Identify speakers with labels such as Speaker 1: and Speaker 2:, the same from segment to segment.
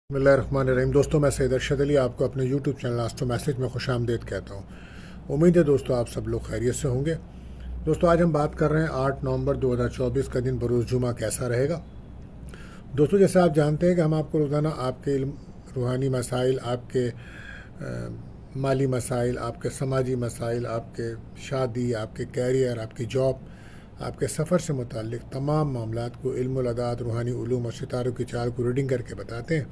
Speaker 1: بسم اللہ الرحمن الرحیم دوستوں، میں سید ارشد علی آپ کو اپنے یوٹیوب چینل آستو میسج میں خوش آمدید کہتا ہوں۔ امید ہے دوستوں آپ سب لوگ خیریت سے ہوں گے۔ دوستوں آج ہم بات کر رہے ہیں 8 نومبر 2024 کا دن بروز جمعہ کیسا رہے گا۔ دوستوں جیسے آپ جانتے ہیں کہ ہم آپ کو روزانہ آپ کے علم، روحانی مسائل، آپ کے مالی مسائل، آپ کے سماجی مسائل، آپ کے شادی، آپ کے کیریئر، آپ کی جاب، آپ کے سفر سے متعلق تمام معاملات کو علم العداد، روحانی علوم اور ستاروں کی چال کو ریڈنگ کر کے بتاتے ہیں،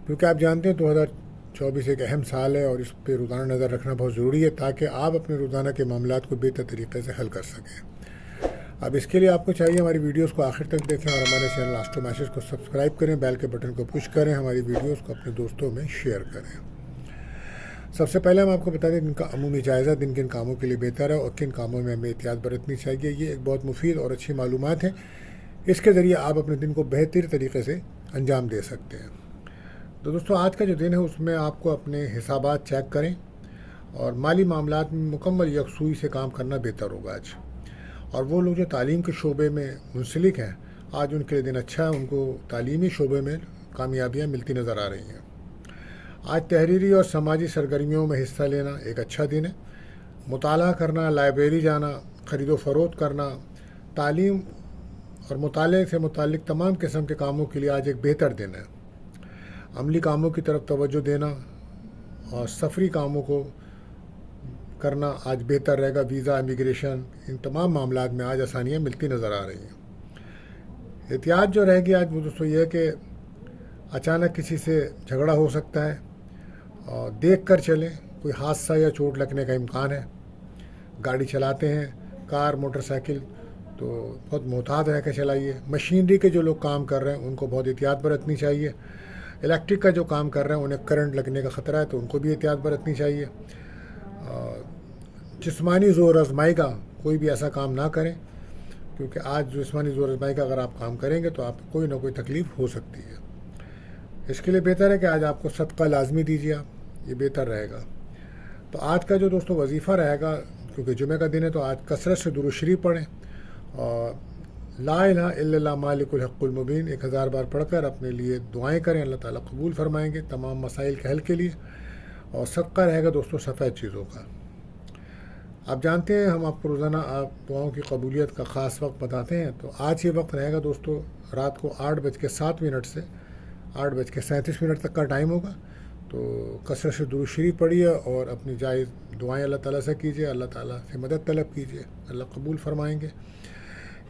Speaker 1: کیونکہ آپ جانتے ہیں 2024 ایک اہم سال ہے اور اس پہ روزانہ نظر رکھنا بہت ضروری ہے تاکہ آپ اپنے روزانہ کے معاملات کو بہتر طریقے سے حل کر سکیں۔ اب اس کے لیے آپ کو چاہیے ہماری ویڈیوز کو آخر تک دیکھیں اور ہمارے چینل آستو میسج کو سبسکرائب کریں، بیل کے بٹن کو پش کریں، ہماری ویڈیوز کو اپنے دوستوں میں شیئر کریں۔ سب سے پہلے ہم آپ کو بتا دیں دن کا عمومی جائزہ، دن کن کاموں کے لیے بہتر ہے اور کن کاموں میں ہمیں احتیاط برتنی چاہیے۔ یہ ایک بہت مفید اور اچھی معلومات ہے، اس کے ذریعے آپ اپنے دن کو بہتر طریقے سے انجام دے سکتے ہیں۔ تو دوستوں آج کا جو دن ہے اس میں آپ کو اپنے حسابات چیک کریں اور مالی معاملات میں مکمل یکسوئی سے کام کرنا بہتر ہوگا آج۔ اور وہ لوگ جو تعلیم کے شعبے میں منسلک ہیں، آج ان کے لیے دن اچھا ہے، ان کو تعلیمی شعبے میں کامیابیاں ملتی نظر آ رہی ہیں۔ آج تحریری اور سماجی سرگرمیوں میں حصہ لینا ایک اچھا دن ہے۔ مطالعہ کرنا، لائبریری جانا، خرید و فروخت کرنا، تعلیم اور مطالعے سے متعلق تمام قسم کے کاموں کے لیے آج ایک بہتر دن ہے۔ عملی کاموں کی طرف توجہ دینا اور سفری کاموں کو کرنا آج بہتر رہے گا۔ ویزا، امیگریشن، ان تمام معاملات میں آج آسانیاں ملتی نظر آ رہی ہیں۔ احتیاط جو رہے گی آج وہ دوستوں یہ ہے کہ اچانک کسی سے جھگڑا ہو سکتا ہے اور دیکھ کر چلیں، کوئی حادثہ یا چوٹ لگنے کا امکان ہے۔ گاڑی چلاتے ہیں، کار، موٹر سائیکل، تو بہت محتاط رہ کے چلائیے۔ مشینری کے جو لوگ کام کر رہے ہیں ان کو بہت احتیاط برتنی چاہیے۔ الیکٹرک کا جو کام کر رہے ہیں انہیں کرنٹ لگنے کا خطرہ ہے تو ان کو بھی احتیاط برتنی چاہیے۔ جسمانی زور آزمائی کا کوئی بھی ایسا کام نہ کریں، کیونکہ آج جسمانی زور آزمائی کا اگر آپ کام کریں گے تو آپ کو کوئی نہ کوئی تکلیف ہو سکتی ہے۔ اس کے لیے بہتر ہے کہ آج آپ کو صدقہ لازمی دیجیے آپ، یہ بہتر رہے گا۔ تو آج کا جو دوستوں وظیفہ رہے گا، کیونکہ جمعہ کا دن ہے تو آج کثرت سے درود شریف پڑھیں اور لا الہ الا اللہ مالک الحق المبین 1000 بار پڑھ کر اپنے لیے دعائیں کریں، اللہ تعالیٰ قبول فرمائیں گے تمام مسائل کے حل کے لیے۔ اور صدقہ رہے گا دوستوں سفید چیزوں کا۔ آپ جانتے ہیں ہم آپ کو روزانہ آپ دعاؤں کی قبولیت کا خاص وقت بتاتے ہیں، تو آج یہ وقت رہے گا دوستوں رات کو 8:07 سے 8:37 تک کا ٹائم ہوگا۔ تو کثرت سے درود شریف پڑھیے اور اپنی جائز دعائیں اللہ تعالیٰ سے کیجیے، اللہ تعالیٰ سے مدد طلب کیجیے، اللہ قبول فرمائیں گے۔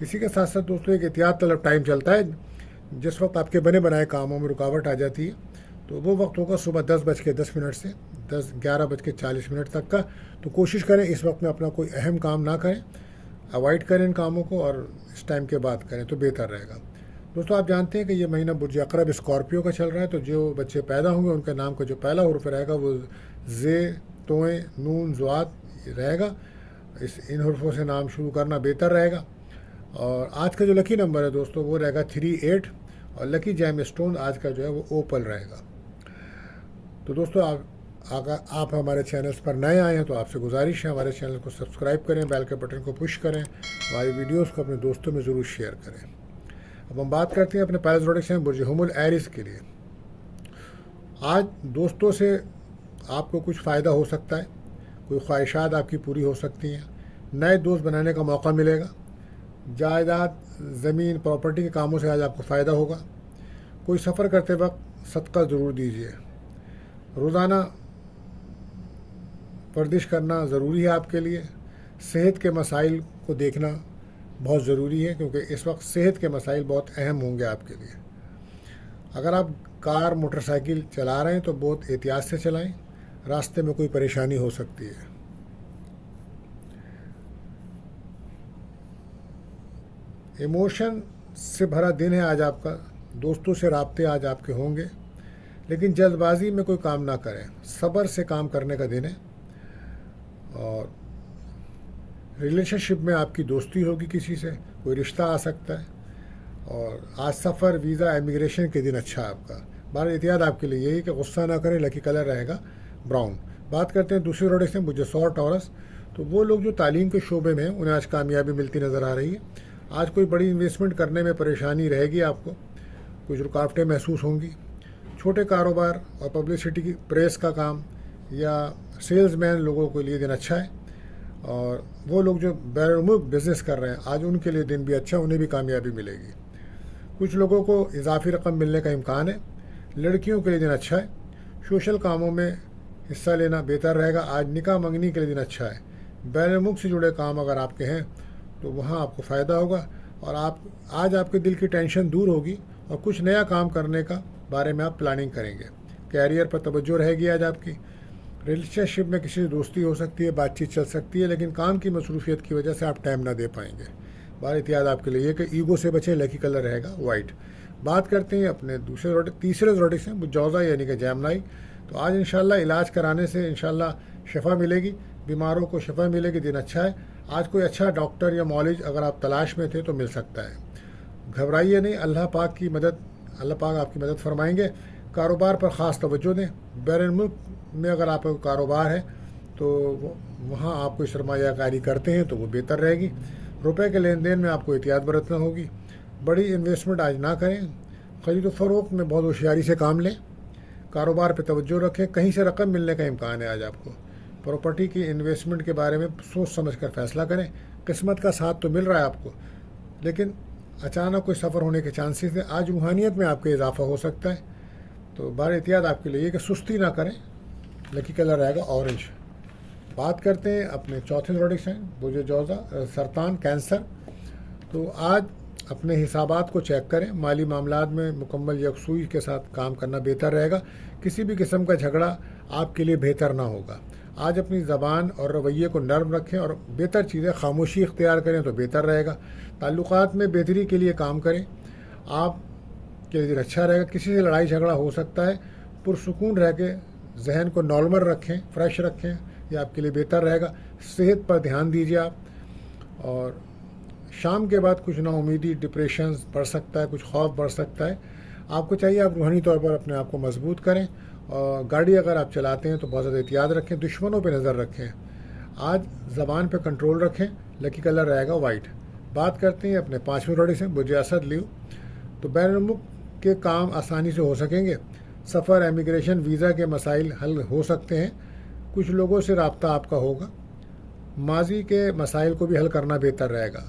Speaker 1: اسی کے ساتھ ساتھ دوستوں ایک احتیاط طلب ٹائم چلتا ہے، جس وقت آپ کے بنے بنائے کاموں میں رکاوٹ آ جاتی ہے، تو وہ وقت ہوگا صبح 10:10 سے 11:40 تک کا۔ تو کوشش کریں اس وقت میں اپنا کوئی اہم کام نہ کریں، اوائڈ کریں ان کاموں کو اور اس ٹائم کے بعد کریں تو بہتر رہے گا۔ دوستوں آپ جانتے ہیں کہ یہ مہینہ برج عقرب اسکارپیو کا چل رہا ہے، تو جو بچے پیدا ہوں گے ان کے نام کا جو پہلا حرف رہے گا وہ زے، توئیں، نون، زوات رہے گا۔ ان حرفوں سے نام شروع کرنا بہتر رہے گا۔ اور آج کا جو لکی نمبر ہے دوستوں وہ رہے گا 38 اور لکی جیم اسٹون آج کا جو ہے وہ اوپل رہے گا۔ تو دوستوں اگر آپ ہمارے چینلز پر نئے آئے ہیں تو آپ سے گزارش ہے ہمارے چینل کو سبسکرائب کریں، بیل کے بٹن کو پش کریں، ہماری ویڈیوز کو اپنے دوستوں میں ضرور شیئر کریں۔ اب ہم بات کرتے ہیں اپنے پائلز زوڈک برج حمل ایریز کے لیے۔ آج دوستوں سے آپ کو کچھ فائدہ ہو سکتا ہے، کوئی خواہشات آپ کی پوری ہو سکتی ہیں، نئے دوست بنانے کا موقع ملے گا، جائیداد، زمین، پراپرٹی کے کاموں سے آج آپ کو فائدہ ہوگا۔ کوئی سفر کرتے وقت صدقہ ضرور دیجیے۔ روزانہ ورزش کرنا ضروری ہے آپ کے لیے۔ صحت کے مسائل کو دیکھنا بہت ضروری ہے، کیونکہ اس وقت صحت کے مسائل بہت اہم ہوں گے آپ کے لیے۔ اگر آپ کار، موٹر سائیکل چلا رہے ہیں تو بہت احتیاط سے چلائیں، راستے میں کوئی پریشانی ہو سکتی ہے۔ ایموشن سے بھرا دن ہے آج آپ کا، دوستوں سے رابطے آج آپ کے ہوں گے، لیکن جلد بازی میں کوئی کام نہ کریں، صبر سے کام کرنے کا دن ہے۔ اور ریلیشن شپ میں آپ کی دوستی ہوگی، کسی سے کوئی رشتہ آ سکتا ہے۔ اور آج سفر، ویزا، امیگریشن کے دن اچھا ہے آپ کا۔ بہر احتیاط آپ کے لیے یہی کہ غصہ نہ کریں، لکی کلر رہے گا براؤن۔ بات کرتے ہیں دوسری روڈ سے برج ثور ٹورس۔ تو وہ لوگ جو تعلیم کے شعبے میں ہیں انہیں آج کامیابی ملتی نظر آ رہی ہے۔ آج کوئی بڑی انویسٹمنٹ کرنے میں پریشانی رہے گی آپ کو، कुछ रुकावटें महसूस होंगी। छोटे कारोबार और पब्लिसिटी की प्रेस का काम या सेल्समैन लोगों के लिए दिन अच्छा है, और वो लोग जो बैरून बिज़नेस कर रहे हैं आज उनके लिए दिन भी अच्छा, उन्हें भी कामयाबी मिलेगी। कुछ लोगों को इजाफी रकम मिलने का इम्कान है। लड़कियों के लिए दिन अच्छा है। सोशल कामों में हिस्सा लेना बेहतर रहेगा। आज निकाह मंगनी के लिए दिन अच्छा है। बैरून मुल्क से जुड़े काम अगर आपके हैं तो वहाँ आपको फ़ायदा होगा, और आज आपके दिल की टेंशन दूर होगी और कुछ नया काम करने का बारे में आप प्लानिंग करेंगे। कैरियर पर तवज्जो रहेगी आज आपकी। रिलेशनशिप में किसी से दोस्ती हो सकती है, बातचीत चल सकती है, लेकिन काम की मसरूफियत की वजह से आप टाइम ना दे पाएंगे। बार एहतियात आपके लिए कि ईगो से बचें। लकी कलर रहेगा वाइट। बात करते हैं अपने तीसरे ज़ोडिक से, जोज़ा यानी कि जैमनाई। तो आज इंशाल्लाह इलाज कराने से इंशाल्लाह शफा मिलेगी, बीमारों को शफा मिलेगी, दिन अच्छा है। आज कोई अच्छा डॉक्टर या मौलिज अगर आप तलाश में थे तो मिल सकता है। घबराइए नहीं, अल्लाह पाक आपकी मदद फरमाएंगे। कारोबार पर ख़ास तवज्जो दें। बैरून मुल्क में अगर आपका कारोबार है तो वहाँ आप कोई सरमायाकारी करते हैं तो वो बेहतर रहेगी। रुपए के लेन देन में आपको एहतियात बरतना होगी। बड़ी इन्वेस्टमेंट आज ना करें। ख़रीद व फ़रोख्त में बहुत होशियारी से काम लें। कारोबार पर तवज्जो रखें। कहीं से रकम मिलने का इम्कान है आज आपको। प्रॉपर्टी की इन्वेस्टमेंट के बारे में सोच समझ कर फैसला करें। किस्मत का साथ तो मिल रहा है आपको, लेकिन अचानक कोई सफ़र होने के चांसेस हैं। आज रूहानियत में आपका इजाफा हो सकता है, तो बार एहतियात आपके लिए कि सुस्ती ना करें। लकी कलर रहेगा ऑरेंज। बात करते हैं अपने चौथे ज़ोडिक से, बुर्ज जोज़ा सरतान कैंसर। तो आज अपने हिसाबात को चेक करें। माली मामलात में मुकम्मल यकसुई के साथ काम करना बेहतर रहेगा। किसी भी किस्म का झगड़ा आपके लिए बेहतर ना होगा। आज अपनी ज़बान और रवैये को नरम रखें और बेहतर चीज़ें खामोशी इख्तियार करें तो बेहतर रहेगा। ताल्लुकात में बेहतरी के लिए काम करें, आप के लिए अच्छा रहेगा। किसी से लड़ाई झगड़ा हो सकता है। पुरसुकून रह के जहन को नॉर्मल रखें, फ्रेश रखें, ये आपके लिए बेहतर रहेगा। सेहत पर ध्यान दीजिए आप। और शाम के बाद कुछ नाउमीदी, डिप्रेशन बढ़ सकता है, कुछ खौफ बढ़ सकता है। आपको चाहिए आप रूहानी तौर पर अपने आप को मजबूत करें। और गाड़ी अगर आप चलाते हैं तो बहुत ज़्यादा एहतियात रखें। दुश्मनों पर नज़र रखें। आज ज़बान पर कंट्रोल रखें। लकी कलर रहेगा वाइट। बात करते हैं अपने पाँचवें ज़ोडिक से, बुर्ज असद लियो। तो बैरून मुल्क के काम आसानी से हो सकेंगे। सफ़र, इमिग्रेशन, वीज़ा के मसाइल हल हो सकते हैं। कुछ लोगों से रब्ता आपका होगा। माजी के मसाइल को भी हल करना बेहतर रहेगा।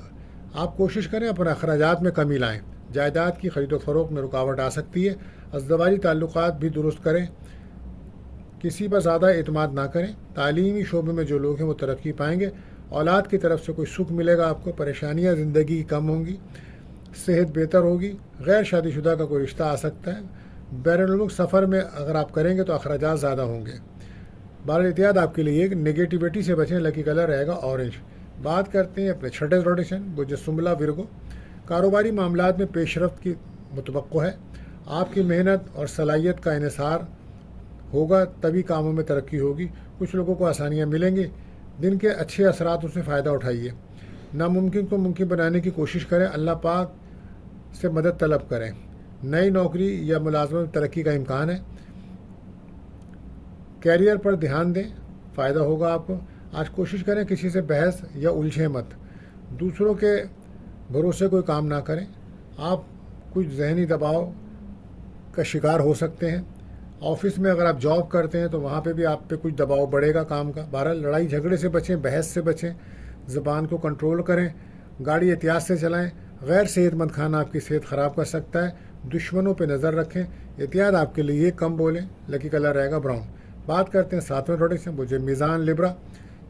Speaker 1: आप कोशिश करें अपने अखराजात में कमी लाएं। जायदाद की खरीद व फरोख्त में रुकावट आ सकती है। अज़दवाजी ताल्लुकात भी दुरुस्त करें। किसी पर ज़्यादा एतमाद ना करें। तालीमी शोबे में जो लोग हैं वो तरक्की पाएंगे। औलाद की तरफ से कोई सुख मिलेगा आपको। परेशानियाँ ज़िंदगी की कम होंगी। सेहत बेहतर होगी। गैर शादीशुदा का कोई रिश्ता आ सकता है। बैरून मुल्क सफ़र में अगर आप करेंगे तो अखराजात ज़्यादा होंगे। बार एहतियात आपके लिए नेगेटिविटी से बचें। लकी कलर रहेगा ऑरेंज। बात करते हैं अपने छठे ज़ोडिक से, बुर्ज सुंबला विरगो। कारोबारी मामलात में पेशरफ्त की मुतवक्को है। आपकी मेहनत और सलाहियत का इन्हिसार होगा तभी कामों में तरक्की होगी। कुछ लोगों को आसानियाँ मिलेंगी। दिन के अच्छे असरात उससे फ़ायदा उठाइए। नामुमकिन को मुमकिन बनाने की कोशिश करें। अल्लाह पाक से मदद तलब करें। नई नौकरी या मुलाजमत में तरक्की का इम्कान है। कैरियर पर ध्यान दें, फ़ायदा होगा आपको। आज कोशिश करें किसी से बहस या उलझे मत। दूसरों के भरोसे कोई काम ना करें। आप कुछ जहनी दबाव का शिकार हो सकते हैं। ऑफिस में अगर आप जॉब करते हैं तो वहाँ पे भी आप पे कुछ दबाव बढ़ेगा काम का। बहरहाल लड़ाई झगड़े से बचें, बहस से बचें। ज़बान को कंट्रोल करें। गाड़ी एहतियात से चलाएं। गैर सेहतमंद खाना आपकी सेहत ख़राब कर सकता है। दुश्मनों पे नज़र रखें। एहतियात आपके लिए कम बोलें। लकी कलर रहेगा ब्राउन। बात करते हैं सातवें ज़ोडिक से, मुझे मीज़ान लिब्रा।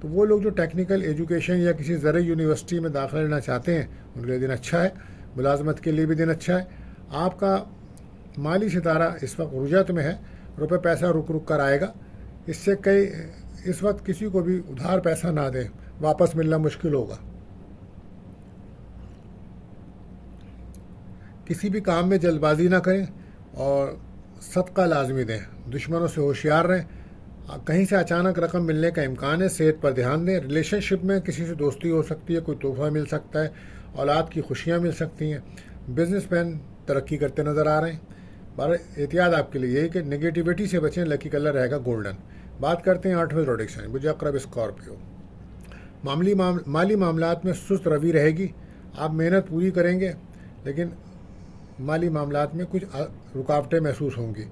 Speaker 1: तो वो लोग जो टेक्निकल एजुकेशन या किसी ज़रूरी यूनिवर्सिटी में दाखिला लेना चाहते हैं उनके लिए दिन अच्छा है। मुलाजमत के लिए भी दिन अच्छा है। आपका माली सितारा इस वक्त रुजत में है। रुपये पैसा रुक रुक कर आएगा। इससे इस वक्त किसी को भी उधार पैसा ना दें, वापस मिलना मुश्किल होगा। किसी भी काम में जल्दबाजी ना करें और सदका लाजमी दें। दुश्मनों से होशियार रहें। कहीं से अचानक रकम मिलने का इम्कान है। सेहत पर ध्यान दें। रिलेशनशिप में किसी से दोस्ती हो सकती है, कोई तोहफा मिल सकता है, औलाद की खुशियाँ मिल सकती हैं। बिजनेसमैन तरक्की करते नज़र आ रहे हैं। बार एहतियात आपके लिए यही कि नेगेटिविटी से बचें। लकी कलर रहेगा गोल्डन। बात करते हैं आठवें ज़ोडिक से, बुर्ज अक़रब स्कॉर्पियो। माली मामलात में सुस्त रवि रहेगी। आप मेहनत पूरी करेंगे, लेकिन माली मामलात में कुछ रुकावटें महसूस होंगी।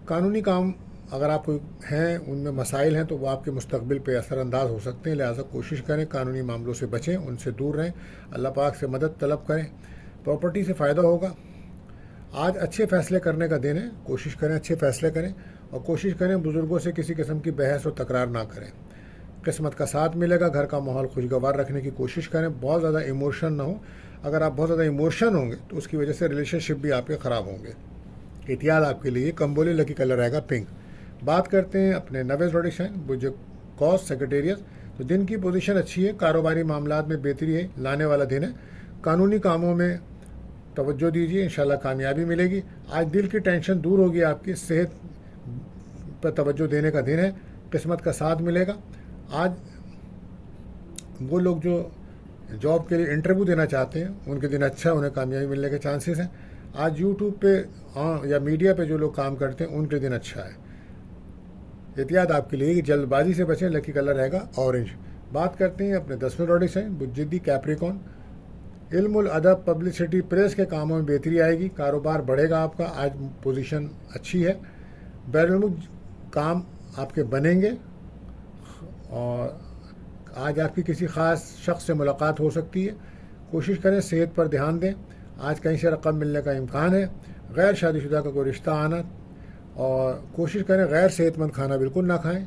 Speaker 1: कानूनी काम अगर आप कोई हैं, उनमें मसाइल हैं, तो वो आपके मुस्तकबिल पे असरअंदाज हो सकते हैं। लिहाजा कोशिश करें कानूनी मामलों से बचें, उनसे दूर रहें, अल्लाह पाक से मदद तलब करें। प्रॉपर्टी से फ़ायदा होगा। आज अच्छे फ़ैसले करने का दिन है, कोशिश करें अच्छे फ़ैसले करें और कोशिश करें बुज़ुर्गों से किसी किस्म की बहस और तकरार ना करें। किस्मत का साथ मिलेगा। घर का माहौल खुशगवार रखने की कोशिश करें, बहुत ज़्यादा इमोशन ना हो। अगर आप बहुत ज़्यादा इमोशन होंगे तो उसकी वजह से रिलेशनशिप भी आपके ख़राब होंगे। एहतियात आपके लिए कंबोली लकी कलर रहेगा पिंक। बात करते हैं अपने नवे ज़ोडिक साइन बुर्ज कौस सेक्रेटेरियत। तो दिन की पोजीशन अच्छी है, कारोबारी मामलात में बेहतरी है, लाने वाला दिन है। कानूनी कामों में तवज्जो दीजिए, इंशाल्लाह कामयाबी मिलेगी। आज दिल की टेंशन दूर होगी, आपकी सेहत पर तवज्जो देने का दिन है, किस्मत का साथ मिलेगा। आज वो लोग जो जॉब के लिए इंटरव्यू देना चाहते हैं उनके दिन अच्छा है, उन्हें कामयाबी मिलने के चांसेस हैं। आज यूट्यूब पे या मीडिया पे जो लोग काम करते हैं उनके दिन अच्छा है। एहतियात आपके लिए कि जल्दबाजी से बचें, लकी कलर रहेगा ऑरेंज। बात करते हैं अपने 10वें ज़ोडिक साइन बुज्जिदी कैप्रिकॉर्न। इल्मुल अदब, पब्लिसिटी, प्रेस के कामों में बेहतरी आएगी, कारोबार बढ़ेगा आपका। आज पोजीशन अच्छी है। बैरून काम आपके बनेंगे और आज आपकी किसी ख़ास शख्स से मुलाकात हो सकती है। कोशिश करें सेहत पर ध्यान दें। आज कहीं से रकम मिलने का इम्कान है। गैर शादीशुदा का कोई रिश्ता आना, और कोशिश करें गैर सेहतमंद खाना बिल्कुल ना खाएं।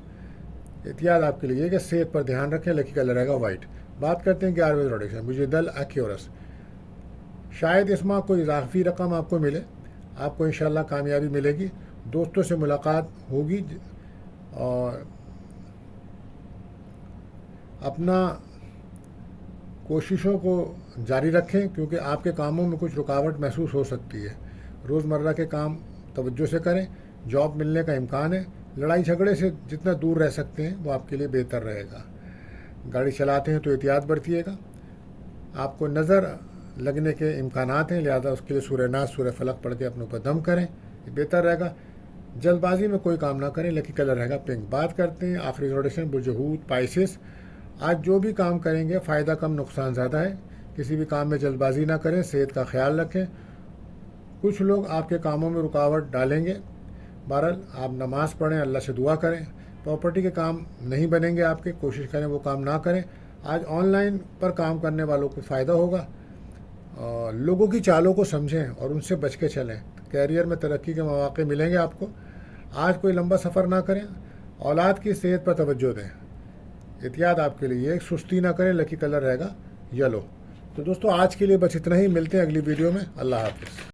Speaker 1: एहतियात आपके लिए कि सेहत पर ध्यान रखें, लकी कलर रहेगा वाइट। बात करते हैं 11वें ज़ोडिक साइन मुझे दल एक्यूरस। शायद इस माह कोई इजाफी रकम आपको मिले, आपको इंशाल्लाह कामयाबी मिलेगी। दोस्तों से मुलाकात होगी और अपना कोशिशों को जारी रखें, क्योंकि आपके कामों में कुछ रुकावट महसूस हो सकती है। रोज़मर्रा के काम तवज्जो से करें, जॉब मिलने का इम्कान है। लड़ाई झगड़े से जितना दूर रह सकते हैं वो आपके लिए बेहतर रहेगा। गाड़ी चलाते हैं तो एहतियात बरतिएगा। आपको नज़र लगने के इम्कानात हैं, लिहाजा उसके लिए सूरह नास, सूरह फलक पढ़ के अपने ऊपर दम करें, ये बेहतर रहेगा। जल्दबाजी में कोई काम ना करें, लकी कलर रहेगा पिंक। बात करते हैं आखिरी ज़ोडिक साइन बुर्ज हूत पाइसेस। आज जो भी काम करेंगे फ़ायदा कम नुकसान ज़्यादा है। किसी भी काम में जल्दबाजी ना करें, सेहत का ख्याल रखें। कुछ लोग आपके कामों में रुकावट डालेंगे। बहरहाल आप नमाज़ पढ़ें, अल्लाह से दुआ करें। प्रॉपर्टी के काम नहीं बनेंगे आपके, कोशिश करें वो काम ना करें। आज ऑनलाइन पर काम करने वालों को फ़ायदा होगा। लोगों की चालों को समझें और उनसे बच के चलें। कैरियर में तरक्की के मौके मिलेंगे आपको। आज कोई लंबा सफ़र ना करें। औलाद की सेहत पर तवज्जो दें। एहतियात आपके लिए एक सुस्ती ना करें, लकी कलर रहेगा येलो। तो दोस्तों आज के लिए बस इतना ही, मिलते हैं अगली वीडियो में। अल्लाह हाफ़िज़।